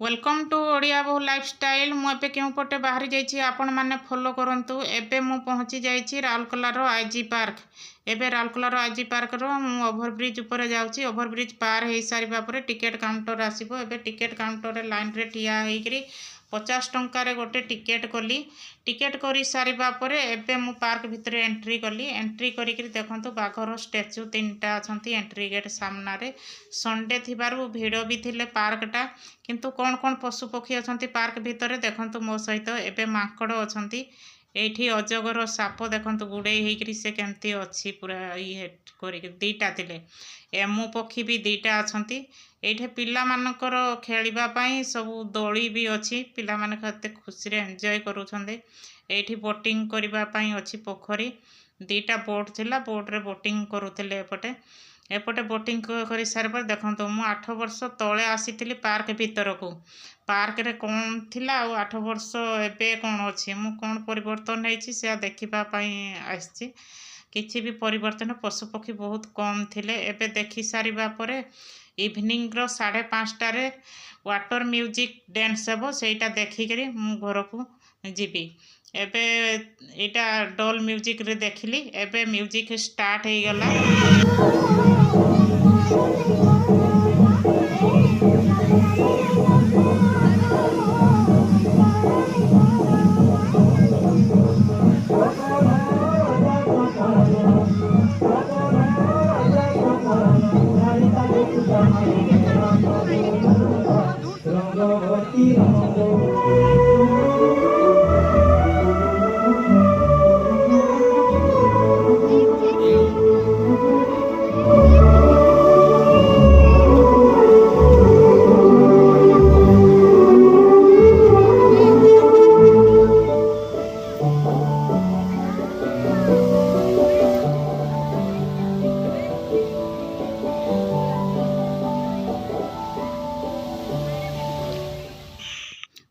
Welcome to Odia बहु lifestyle मुझे क्यों पटे बाहरी जाइए आपण मैंने फॉलो करंतु एबे मु पहुँची जाइए राउरकेलार आईजी पार्क एबे राउरकेलार आईजी पार्क रो मु ओभरब्रिज ऊपर जाऊँगी ओभरब्रिज पार हो सारा पर टिकेट काउंटर आसो एबे टिकेट काउंटर लाइन रे ठिया होकरी 50 टंकार गोटे टिकेट कली टिकेट कर सारा पर एबे मु पार्क भितर एंट्री कली एंट्री करी देखंतु बाघर स्टैच्यू 3टा अच्छा एंट्री गेट सामने संडे थिबारु भिड़ भी थिले पार्कटा किंतु कौन कौन पशु पक्षी अच्छा पार्क भितर देखंतु मो सहित एबे माकड़ अच्छा एठी अजगर साप देखंतु गुड़े होकरी से केमती अच्छी पूरा ये दीटा थिले एमु पक्षी भी दीटा अच्छा ये पिला मानकर खेलिबा पई सब दोली भी अच्छी पिला माने कते खुशी रे एंजॉय करूछंदे एठी बोटिंग करिबा पई अच्छी पोखरी दीटा बोट थिला बोट रे बोटिंग करूथिले एपटे एपटे बोटिंग कर सारे पर देखो मु 8 वर्ष तले आसी पार्क भीतर को पार्क रे कौन थिला आ 8 वर्ष एबे कौन अच्छी मु कौन परिवर्तन होती से देखापी आसी किसी भी परिवर्तन पशु पक्षी बहुत कम थिले एबे देखी सारिबा परे इवनिंग रो 5:30 वाटर म्यूजिक डांस हेबो सेटा देखिकरी मु घर को जीवी एबे एटा डॉल म्यूजिक रे देखली एबे म्यूजिक स्टार्ट हो गला।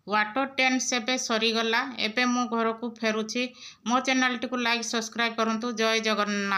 वाटर टेन्स एबे सरीगला एबे मो घर को फेरुची मो चैनल टी को लाइक सब्सक्राइब करंतु जय जगन्नाथ।